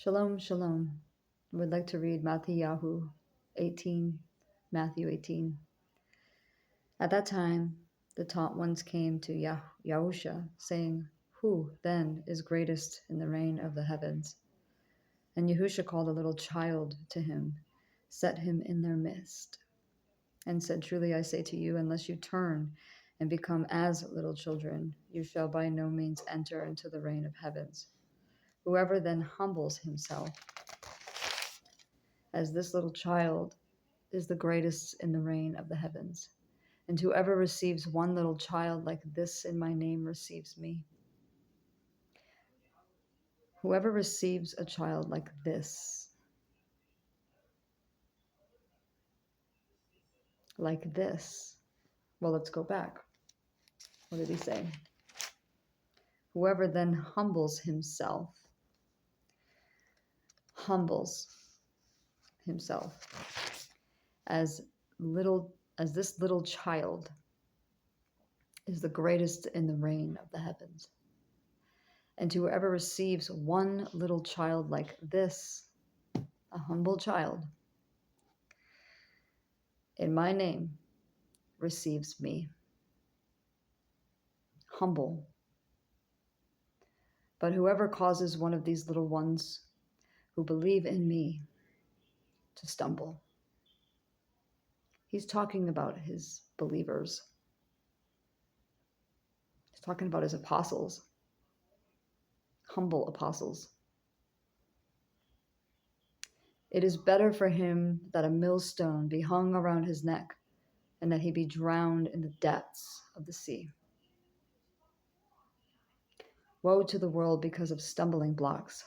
Shalom, shalom. I would like to read Matthew 18, Matthew 18. At that time, the taught ones came to Yahusha, saying, "Who, then, is greatest in the reign of the heavens?" And Yahusha called a little child to him, set him in their midst, and said, "Truly I say to you, unless you turn and become as little children, you shall by no means enter into the reign of heavens. Whoever then humbles himself as this little child is the greatest in the reign of the heavens. And whoever receives one little child like this in my name receives me. Whoever receives a child like this, well, let's go back. What did he say? Whoever then humbles himself as this little child is the greatest in the reign of the heavens. And whoever receives one little child like this, a humble child, in my name, receives me. Humble. But whoever causes one of these little ones who believe in me to stumble. He's talking about his believers. He's talking about his apostles, humble apostles. It is better for him that a millstone be hung around his neck and that he be drowned in the depths of the sea. Woe to the world because of stumbling blocks,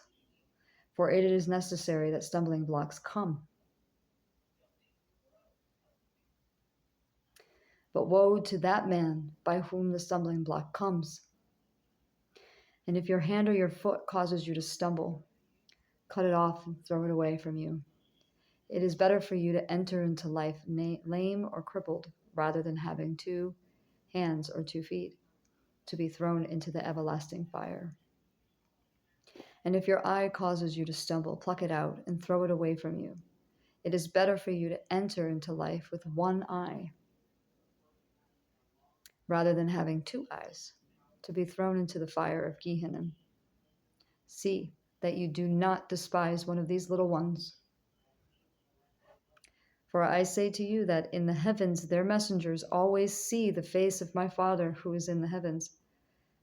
for it is necessary that stumbling blocks come. But woe to that man by whom the stumbling block comes. And if your hand or your foot causes you to stumble, cut it off and throw it away from you. It is better for you to enter into life lame or crippled rather than having 2 hands or 2 feet to be thrown into the everlasting fire. And if your eye causes you to stumble, pluck it out and throw it away from you. It is better for you to enter into life with 1 eye rather than having 2 eyes to be thrown into the fire of Gehenna. See that you do not despise one of these little ones. For I say to you that in the heavens their messengers always see the face of my Father who is in the heavens.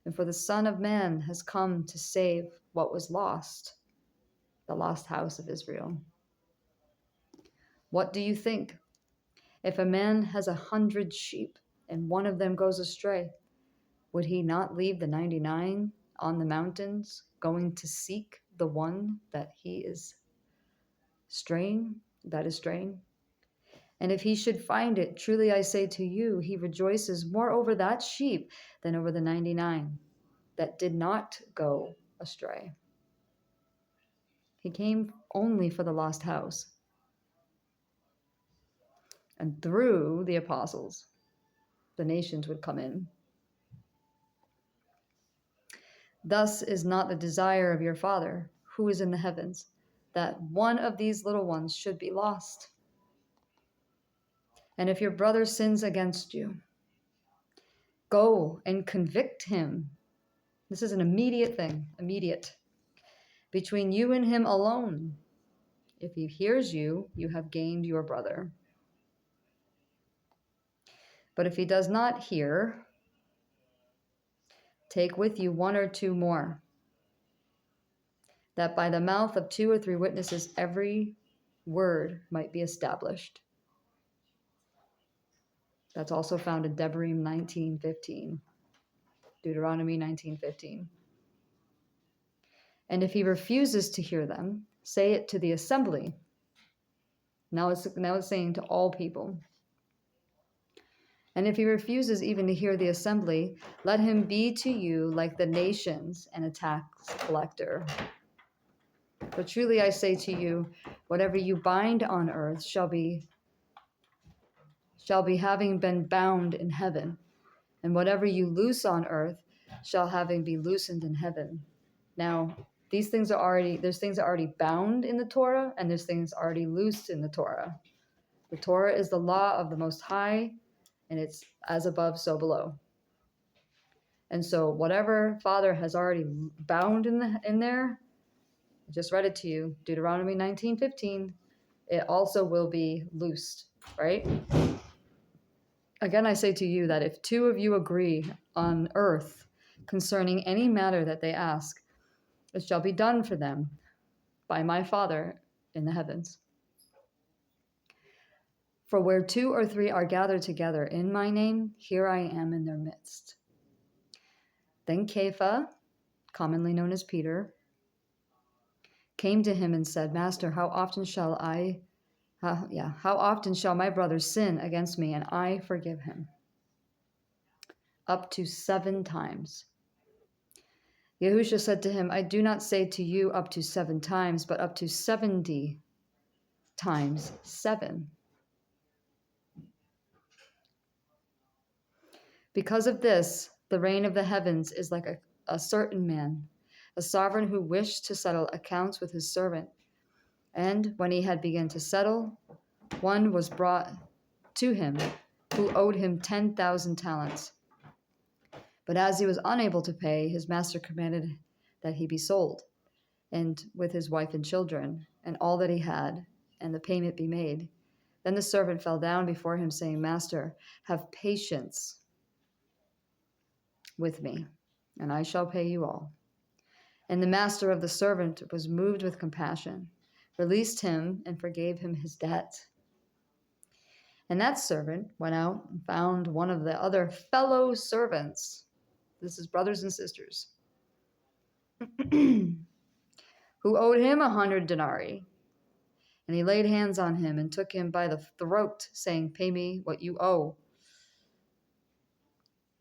And for the Son of Man has come to save what was lost, the lost house of Israel. What do you think? If a man has 100 sheep and one of them goes astray, would he not leave the 99 on the mountains, going to seek the one that is straying? And if he should find it, truly I say to you, he rejoices more over that sheep than over the 99 that did not go astray. He came only for the lost house. And through the apostles, the nations would come in. Thus is not the desire of your Father, who is in the heavens, that one of these little ones should be lost. And if your brother sins against you, go and convict him. This is an immediate thing, between you and him alone. If he hears you, you have gained your brother. But if he does not hear, take with you 1 or 2 more, that by the mouth of 2 or 3 witnesses every word might be established. That's also found in Deuteronomy 19:15. And if he refuses to hear them, say it to the assembly. Now it's saying to all people. And if he refuses even to hear the assembly, let him be to you like the nations and a tax collector. But truly I say to you, whatever you bind on earth shall be having been bound in heaven, and whatever you loose on earth shall having be loosened in heaven. Now, There's things that are already bound in the Torah, and there's things already loosed in the Torah. The Torah is the law of the Most High, and it's as above, so below. And so whatever Father has already bound in there, I just read it to you, Deuteronomy 19:15, it also will be loosed, right? Again, I say to you that if two of you agree on earth concerning any matter that they ask, it shall be done for them by my Father in the heavens. For where 2 or 3 are gathered together in my name, here I am in their midst. Then Kepha, commonly known as Peter, came to him and said, Master, how often shall my brother sin against me and I forgive him? Up to 7 times. Yahushua said to him, I do not say to you up to 7 times, but up to 70 times 7. Because of this, the reign of the heavens is like a certain man, a sovereign who wished to settle accounts with his servant. And when he had begun to settle, one was brought to him who owed him 10,000 talents. But as he was unable to pay, his master commanded that he be sold, and with his wife and children, and all that he had, and the payment be made. Then the servant fell down before him, saying, Master, have patience with me, and I shall pay you all. And the master of the servant was moved with compassion, released him, and forgave him his debt. And that servant went out and found one of the other fellow servants. This is brothers and sisters. Who owed him 100 denarii. And he laid hands on him and took him by the throat, saying, Pay me what you owe.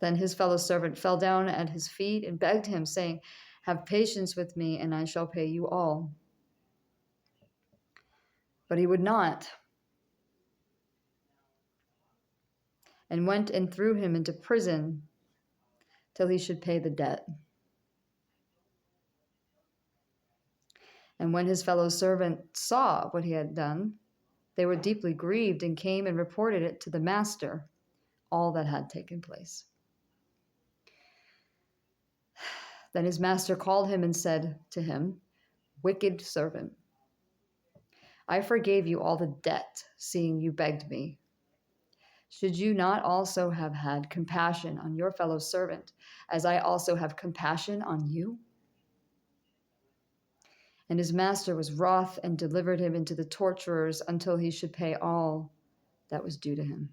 Then his fellow servant fell down at his feet and begged him, saying, Have patience with me, and I shall pay you all. But he would not, and went and threw him into prison till he should pay the debt. And when his fellow servants saw what he had done, they were deeply grieved and came and reported it to the master, all that had taken place. Then his master called him and said to him, Wicked servant, I forgave you all the debt, seeing you begged me. Should you not also have had compassion on your fellow servant, as I also have compassion on you? And his master was wroth and delivered him into the torturers until he should pay all that was due to him.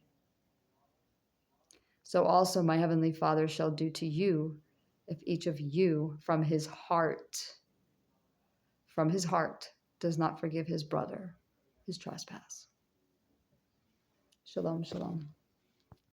So also my heavenly Father shall do to you if each of you from his heart does not forgive his brother his trespass. Shalom, shalom.